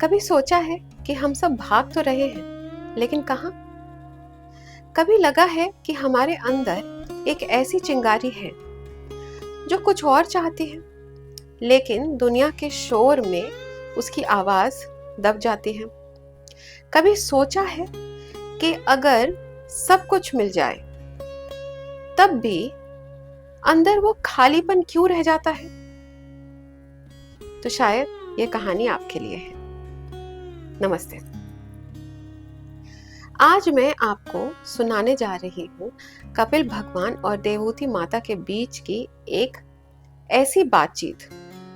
कभी सोचा है कि हम सब भाग तो रहे हैं, लेकिन कहाँ? कभी लगा है कि हमारे अंदर एक ऐसी चिंगारी है जो कुछ और चाहती है, लेकिन दुनिया के शोर में उसकी आवाज दब जाती है। कभी सोचा है कि अगर सब कुछ मिल जाए, तब भी अंदर वो खालीपन क्यों रह जाता है? तो शायद ये कहानी आपके लिए है। नमस्ते। आज मैं आपको सुनाने जा रही हूँ कपिल भगवान और देवहूति माता के बीच की एक ऐसी बातचीत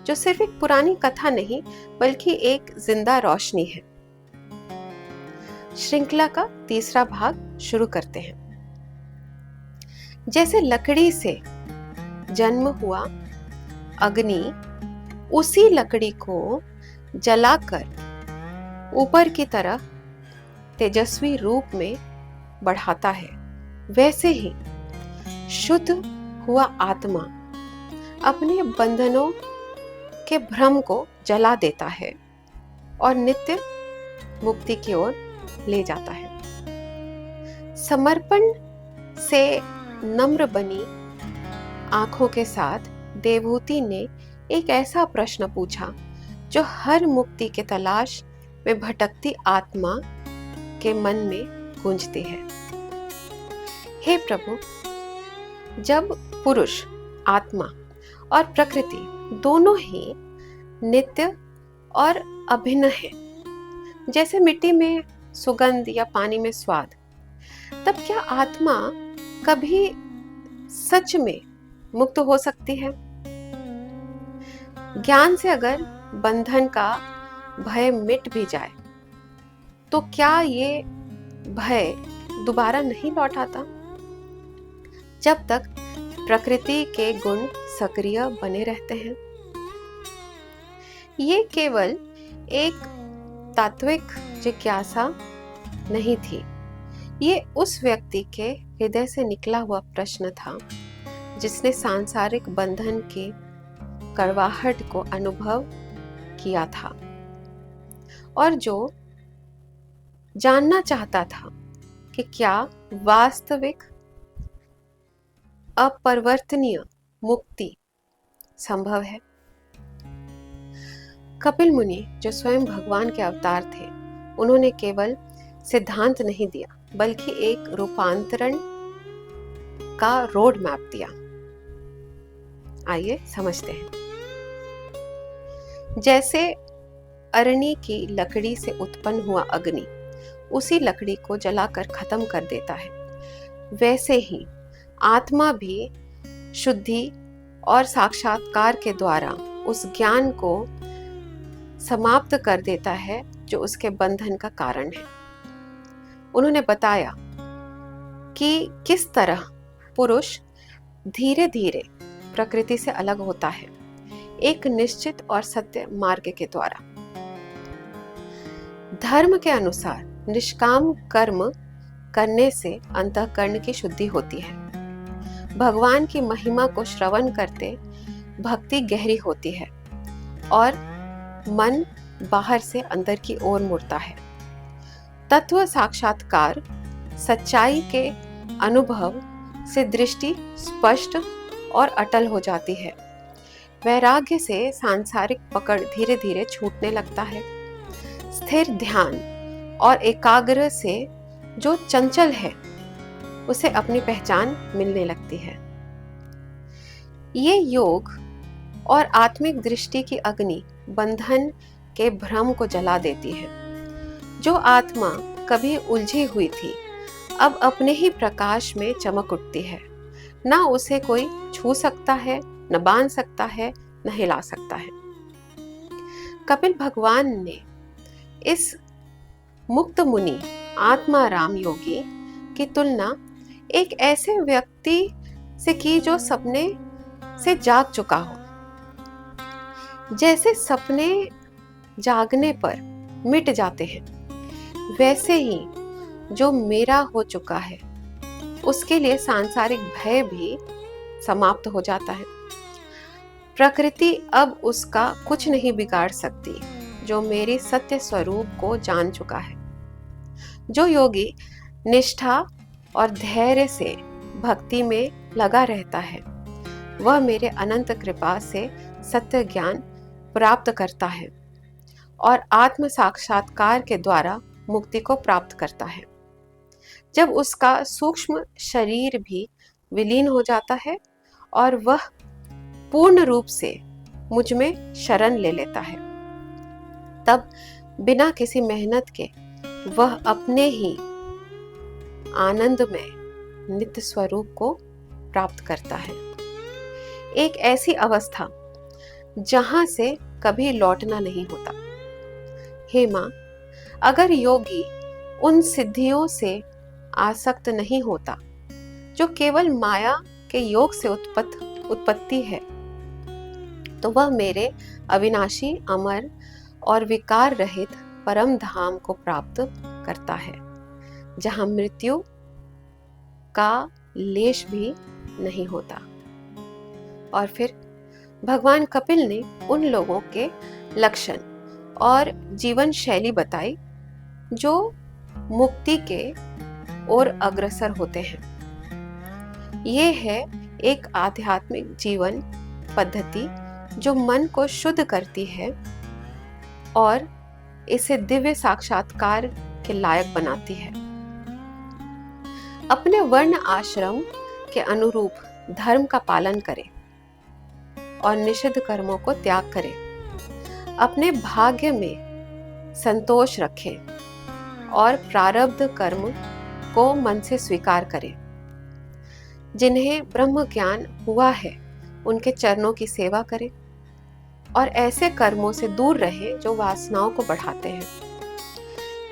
जो सिर्फ एक पुरानी कथा नहीं बल्कि एक जिंदा रोशनी है। श्रृंखला का तीसरा भाग शुरू करते हैं। जैसे लकड़ी से जन्म हुआ अग्नि उसी लकड़ी को जलाकर ऊपर की तरफ तेजस्वी रूप में बढ़ाता है, वैसे ही शुद्ध हुआ आत्मा अपने बंधनों के भ्रम को जला देता है और नित्य मुक्ति की ओर ले जाता है। समर्पण से नम्र बनी आंखों के साथ देवहूति ने एक ऐसा प्रश्न पूछा जो हर मुक्ति के तलाश में भटकती आत्मा के मन में गूंजती है। हे प्रभु, जब पुरुष, आत्मा और प्रकृति दोनों ही नित्य और अभिन्न है, जैसे मिट्टी में सुगंध या पानी में स्वाद, तब क्या आत्मा कभी सच में मुक्त हो सकती है? ज्ञान से अगर बंधन का भय मिट भी जाए, तो क्या ये भय दोबारा नहीं लौट आता? जब तक प्रकृति के गुण सक्रिय बने रहते हैं। ये केवल एक तात्विक जिज्ञासा नहीं थी, ये उस व्यक्ति के हृदय से निकला हुआ प्रश्न था जिसने सांसारिक बंधन के कड़वाहट को अनुभव किया था और जो जानना चाहता था कि क्या वास्तविक अपरिवर्तनीय मुक्ति संभव है। कपिल मुनि, जो स्वयं भगवान के अवतार थे, उन्होंने केवल सिद्धांत नहीं दिया बल्कि एक रूपांतरण का रोड मैप दिया। आइए समझते हैं। जैसे अरणी की लकड़ी से उत्पन्न हुआ अग्नि उसी लकड़ी को जलाकर खत्म कर देता है, वैसे ही आत्मा भी शुद्धि और साक्षात्कार के द्वारा उस ज्ञान को समाप्त कर देता है जो उसके बंधन का कारण है। उन्होंने बताया कि किस तरह पुरुष धीरे धीरे प्रकृति से अलग होता है, एक निश्चित और सत्य मार्ग के द्वारा। धर्म के अनुसार निष्काम कर्म करने से अंतःकरण की शुद्धि होती है। भगवान की महिमा को श्रवण करते भक्ति गहरी होती है और मन बाहर से अंदर की ओर मुड़ता है। तत्व साक्षात्कार, सच्चाई के अनुभव से दृष्टि स्पष्ट और अटल हो जाती है। वैराग्य से सांसारिक पकड़ धीरे धीरे छूटने लगता है। स्थिर ध्यान और एकाग्र से जो चंचल है उसे अपनी पहचान मिलने लगती है। ये योग और आत्मिक दृष्टि की अग्नि बंधन के भ्रम को जला देती है। जो आत्मा कभी उलझी हुई थी, अब अपने ही प्रकाश में चमक उठती है। ना उसे कोई छू सकता है, न बांध सकता है, न हिला सकता है। कपिल भगवान ने इस मुक्त मुनि आत्माराम योगी की तुलना एक ऐसे व्यक्ति से की जो सपने से जाग चुका हो। जैसे सपने जागने पर मिट जाते हैं, वैसे ही जो मेरा हो चुका है उसके लिए सांसारिक भय भी समाप्त हो जाता है। प्रकृति अब उसका कुछ नहीं बिगाड़ सकती, जो मेरी सत्य स्वरूप को जान चुका है। जो योगी निष्ठा और धैर्य से भक्ति में लगा रहता है, वह मेरे अनंत कृपा से सत्य ज्ञान प्राप्त करता है और आत्म साक्षात्कार के द्वारा मुक्ति को प्राप्त करता है। जब उसका सूक्ष्म शरीर भी विलीन हो जाता है और वह पूर्ण रूप से मुझ में शरण ले लेता है, तब बिना किसी मेहनत के वह अपने ही आनंद में नित्य स्वरूप को प्राप्त करता है। एक ऐसी अवस्था जहां से कभी लौटना नहीं होता। हे मां, अगर योगी उन सिद्धियों से आसक्त नहीं होता जो केवल माया के योग से उत्पत्ति है, तो वह मेरे अविनाशी, अमर और विकार रहित परम धाम को प्राप्त करता है, जहां मृत्यु का लेश भी नहीं होता। और फिर भगवान कपिल ने उन लोगों के लक्षण और जीवन शैली बताई जो मुक्ति के ओर अग्रसर होते हैं। ये है एक आध्यात्मिक जीवन पद्धति जो मन को शुद्ध करती है और इसे दिव्य साक्षात्कार के लायक बनाती है। अपने वर्ण आश्रम के अनुरूप धर्म का पालन करें और निषिद्ध कर्मों को त्याग करें। अपने भाग्य में संतोष रखें और प्रारब्ध कर्म को मन से स्वीकार करें। जिन्हें ब्रह्म ज्ञान हुआ है, उनके चरणों की सेवा करें और ऐसे कर्मों से दूर रहें जो वासनाओं को बढ़ाते हैं।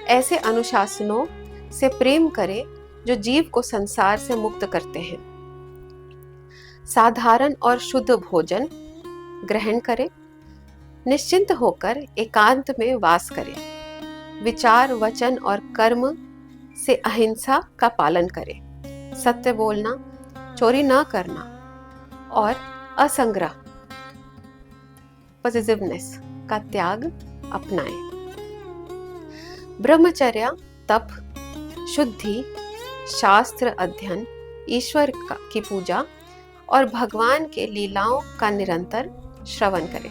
ऐसे अनुशासनों से प्रेम करें जो जीव को संसार से मुक्त करते हैं। साधारण और शुद्ध भोजन ग्रहण करें। निश्चिंत होकर एकांत में वास करें। विचार, वचन और कर्म से अहिंसा का पालन करें। सत्य बोलना, चोरी न करना और असंग्रह, पॉजिटिवनेस का त्याग अपनाएं। ब्रह्मचर्य, तप, शुद्धि, शास्त्र अध्ययन, ईश्वर की पूजा और भगवान के लीलाओं का निरंतर श्रवण करें।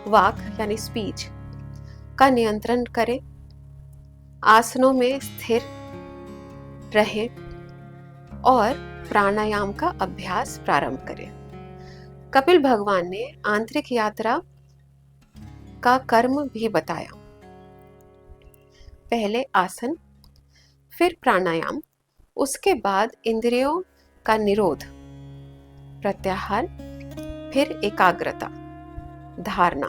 वाक यानी स्पीच का नियंत्रण करें। आसनों में स्थिर रहें और प्राणायाम का अभ्यास प्रारंभ करें। कपिल भगवान ने आंतरिक यात्रा का कर्म भी बताया। पहले आसन, फिर प्राणायाम, उसके बाद इंद्रियों का निरोध, प्रत्याहार, फिर एकाग्रता, धारणा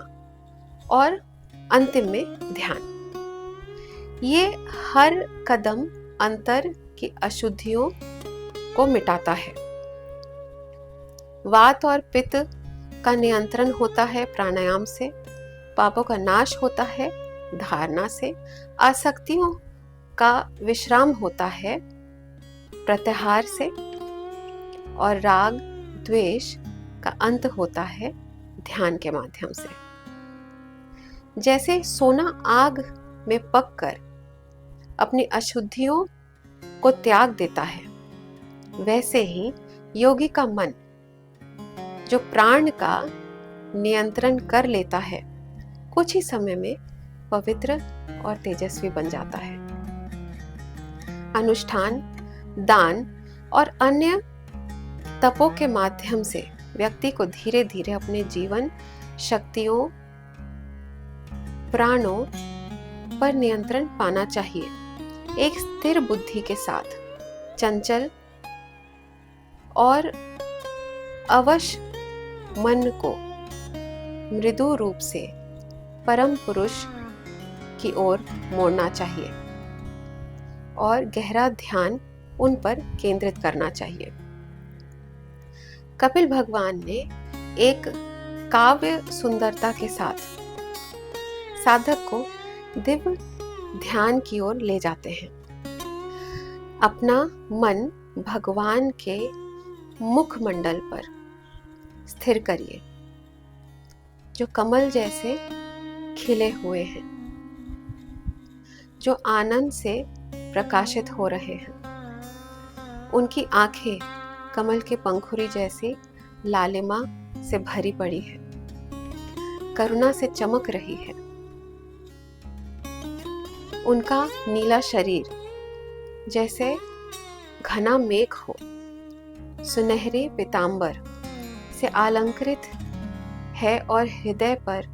और अंतिम में ध्यान। ये हर कदम अंतर की अशुद्धियों को मिटाता है। वात और पित्त का नियंत्रण होता है प्राणायाम से। पापों का नाश होता है धारणा से। आसक्तियों का विश्राम होता है प्रत्याहार से और राग द्वेष का अंत होता है ध्यान के माध्यम से। जैसे सोना आग में पककर अपनी अशुद्धियों को त्याग देता है, वैसे ही योगी का मन जो प्राण का नियंत्रण कर लेता है, कुछ ही समय में पवित्र और तेजस्वी बन जाता है। अनुष्ठान, दान और अन्य तपों के माध्यम से व्यक्ति को धीरे धीरे अपने जीवन शक्तियों, प्राणों पर नियंत्रण पाना चाहिए। एक स्थिर बुद्धि के साथ चंचल और अवश मन को मृदु रूप से परम पुरुष की ओर मोड़ना चाहिए और गहरा ध्यान उन पर केंद्रित करना चाहिए। कपिल भगवान ने एक काव्य सुंदरता के साथ साधक को दिव्य ध्यान की ओर ले जाते हैं। अपना मन भगवान के मुखमंडल पर स्थिर करिए, जो कमल जैसे खिले हुए हैं, जो आनंद से प्रकाशित हो रहे हैं। उनकी आंखें कमल के पंखुड़ी जैसी लालिमा से भरी पड़ी है, करुणा से चमक रही है। उनका नीला शरीर जैसे घना मेघ हो, सुनहरे पीतांबर से अलंकृत है और हृदय पर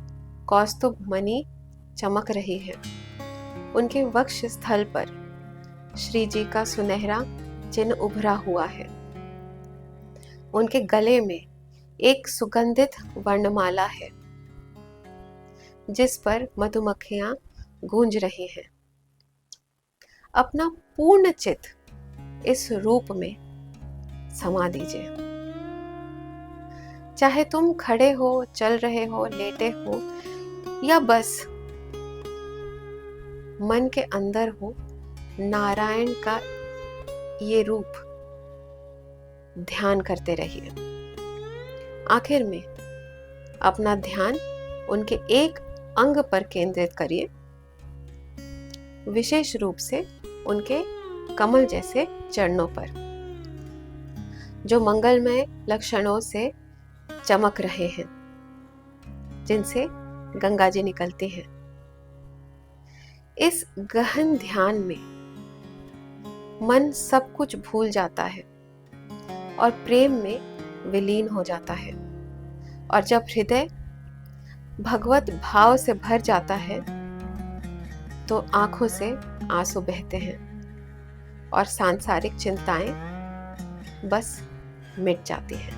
कौस्तुभ मणि चमक रही है। उनके वक्ष स्थल पर श्री जी का सुनहरा चिन्ह उभरा हुआ है। उनके गले में एक सुगंधित वर्णमाला है, जिस पर मधुमक्खियां गूंज रही हैं। अपना पूर्ण चित्त इस रूप में समा दीजिए। चाहे तुम खड़े हो, चल रहे हो, लेटे हो या बस मन के अंदर हो, नारायण का ये रूप ध्यान करते रहिए। आखिर में अपना ध्यान उनके एक अंग पर केंद्रित करिए, विशेष रूप से उनके कमल जैसे चरणों पर, जो मंगलमय लक्षणों से चमक रहे हैं, जिनसे गंगा जी निकलती हैं। इस गहन ध्यान में मन सब कुछ भूल जाता है और प्रेम में विलीन हो जाता है। और जब हृदय भगवत भाव से भर जाता है तो आंखों से आंसू बहते हैं और सांसारिक चिंताएं बस मिट जाती हैं।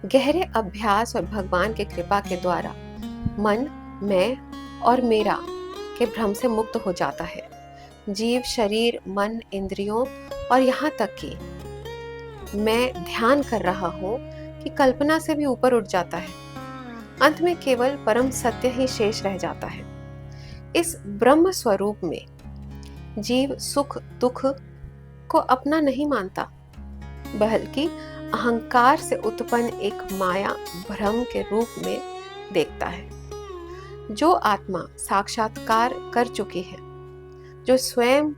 गहरे अभ्यास और भगवान की कृपा के द्वारा मन मैं और मेरा के भ्रम से मुक्त हो जाता है। जीव शरीर मन इंद्रियों और यहाँ तक कि मैं ध्यान कर रहा हूँ कि कल्पना से भी ऊपर उठ जाता है। अंत में केवल परम सत्य ही शेष रह जाता है। इस ब्रह्म स्वरूप में जीव सुख दुख को अपना नहीं मानता, बल्कि अहंकार से उत्पन्न एक माया भ्रम के रूप में देखता है। जो आत्मा साक्षात्कार कर चुकी है, जो स्वयं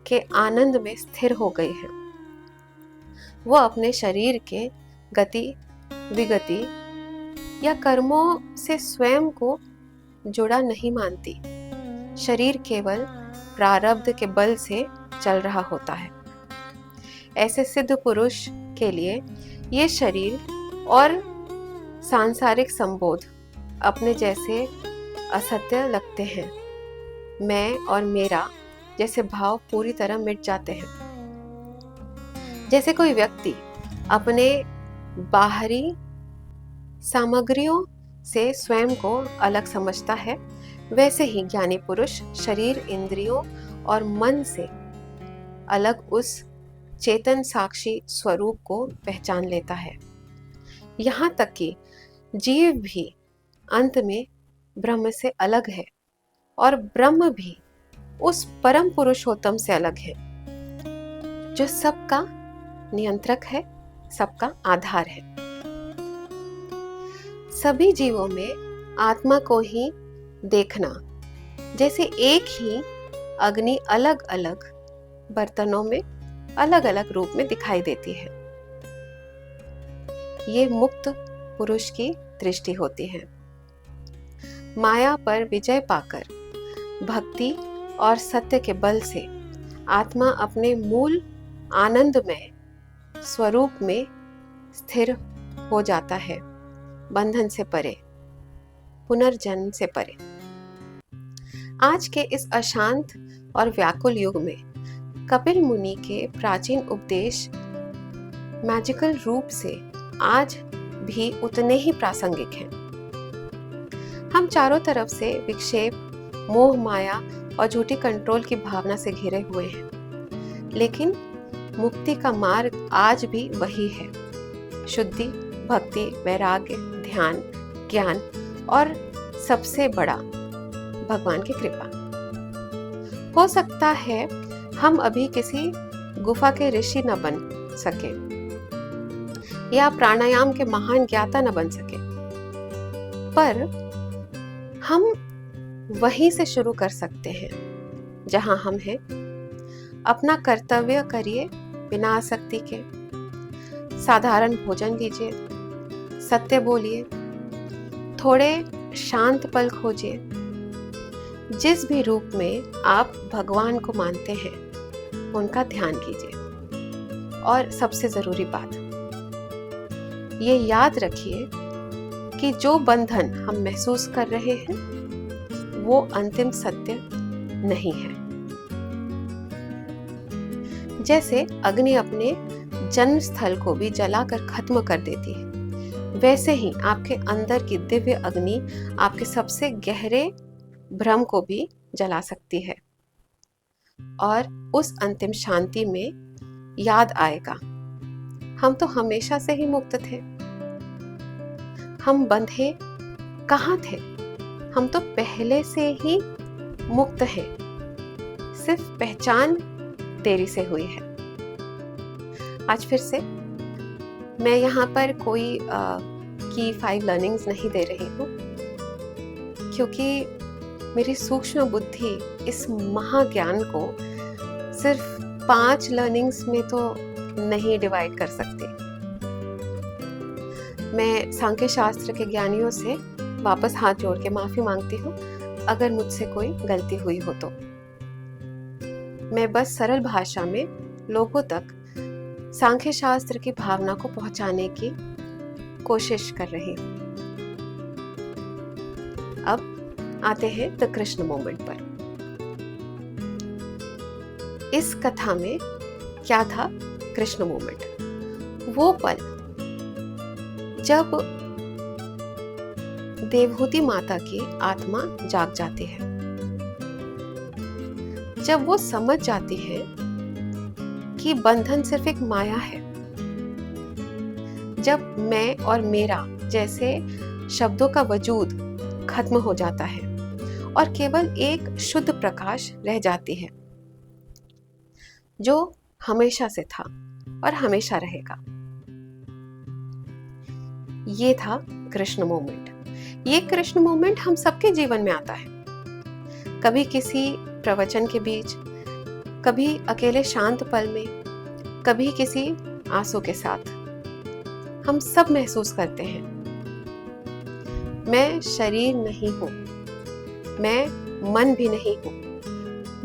के आनंद में स्थिर हो गई है, वो अपने शरीर के गति विगति या कर्मों से स्वयं को जुड़ा नहीं मानती। शरीर केवल प्रारब्ध के बल से चल रहा होता है। ऐसे सिद्ध पुरुष के लिए ये शरीर और सांसारिक संबोध अपने जैसे असत्य लगते हैं। मैं और मेरा जैसे भाव पूरी तरह मिट जाते हैं। जैसे कोई व्यक्ति अपने बाहरी सामग्रियों से स्वयं को अलग समझता है, वैसे ही ज्ञानी पुरुष शरीर इंद्रियों और मन से अलग उस चेतन साक्षी स्वरूप को पहचान लेता है। यहाँ तक कि जीव भी अंत में ब्रह्म से अलग है और ब्रह्म भी उस परम पुरुषोत्तम से अलग है, जो सबका नियंत्रक है, सबका आधार है। सभी जीवों में आत्मा को ही देखना जैसे एक ही अग्नि अलग अलग बर्तनों में अलग अलग रूप में दिखाई देती है। ये मुक्त पुरुष की दृष्टि होती है। माया पर विजय पाकर भक्ति और सत्य के बल से आत्मा अपने मूल आनंदमय स्वरूप में स्थिर हो जाता है, बंधन से परे, पुनर्जन्म से परे। आज के इस अशांत और व्याकुल युग में कपिल मुनि के प्राचीन उपदेश मैजिकल रूप से आज भी उतने ही प्रासंगिक हैं। हम चारों तरफ से विक्षेप, मोह माया और झूठी कंट्रोल की भावना से घिरे हुए हैं, लेकिन मुक्ति का मार्ग आज भी वही है। शुद्धि, भक्ति, वैराग्य, ध्यान, ज्ञान और सबसे बड़ा भगवान की कृपा। हो सकता है हम अभी किसी गुफा के ऋषि न बन सके या प्राणायाम के महान ज्ञाता न बन सके, पर हम वहीं से शुरू कर सकते हैं जहां हम हैं। अपना कर्तव्य करिए बिना आसक्ति के। साधारण भोजन लीजिए, सत्य बोलिए, थोड़े शांत पल खोजिए। जिस भी रूप में आप भगवान को मानते हैं उनका ध्यान कीजिए। और सबसे जरूरी बात, ये याद रखिए कि जो बंधन हम महसूस कर रहे हैं वो अंतिम सत्य नहीं है। जैसे अग्नि अपने जन्म स्थल को भी जलाकर खत्म कर देती है, वैसे ही आपके अंदर की दिव्य अग्नि आपके सबसे गहरे भ्रम को भी जला सकती है। और उस अंतिम शांति में याद आएगा, हम तो हमेशा से ही मुक्त थे। हम बंधे कहाँ थे? हम तो पहले से ही मुक्त हैं। सिर्फ पहचान देरी से हुई है। आज फिर से मैं यहाँ पर कोई की 5 लर्निंग्स नहीं दे रही हूँ, क्योंकि मेरी सूक्ष्म बुद्धि इस महाज्ञान को सिर्फ 5 लर्निंग्स में तो नहीं डिवाइड कर सकती। मैं सांख्य शास्त्र के ज्ञानियों से वापस हाथ जोड़ के माफी मांगती हूँ अगर मुझसे कोई गलती हुई हो तो। मैं बस सरल भाषा में लोगों तक सांख्य शास्त्र की भावना को पहुंचाने की कोशिश कर रही हूं। अब आते हैं द कृष्ण मोमेंट पर। इस कथा में क्या था कृष्ण मोमेंट? वो पल जब देवहूति माता की आत्मा जाग जाती है, जब वो समझ जाती है कि बंधन सिर्फ एक माया है, जब मैं और मेरा जैसे शब्दों का वजूद खत्म हो जाता है और केवल एक शुद्ध प्रकाश रह जाती है जो हमेशा से था और हमेशा रहेगा। ये था कृष्ण मोमेंट। ये कृष्ण मोमेंट हम सबके जीवन में आता है, कभी किसी प्रवचन के बीच, कभी अकेले शांत पल में, कभी किसी आंसू के साथ। हम सब महसूस करते हैं, मैं शरीर नहीं हूं, मैं मन भी नहीं हूं,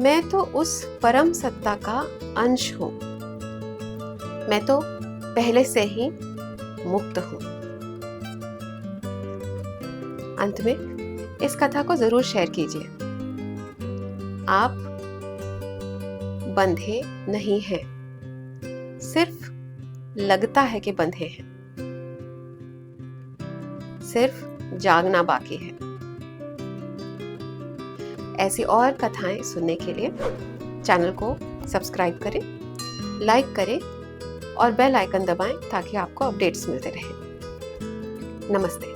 मैं तो उस परम सत्ता का अंश हूं, मैं तो पहले से ही मुक्त हूं। अंत में इस कथा को जरूर शेयर कीजिए। आप बंधे नहीं हैं, सिर्फ लगता है कि बंधे हैं, सिर्फ जागना बाकी है। ऐसी और कथाएं सुनने के लिए चैनल को सब्सक्राइब करें, लाइक करें और बेल आइकन दबाएं ताकि आपको अपडेट्स मिलते रहें। नमस्ते।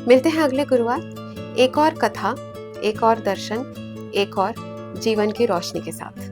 मिलते हैं अगले गुरुवार एक और कथा, एक और दर्शन, एक और जीवन की रोशनी के साथ।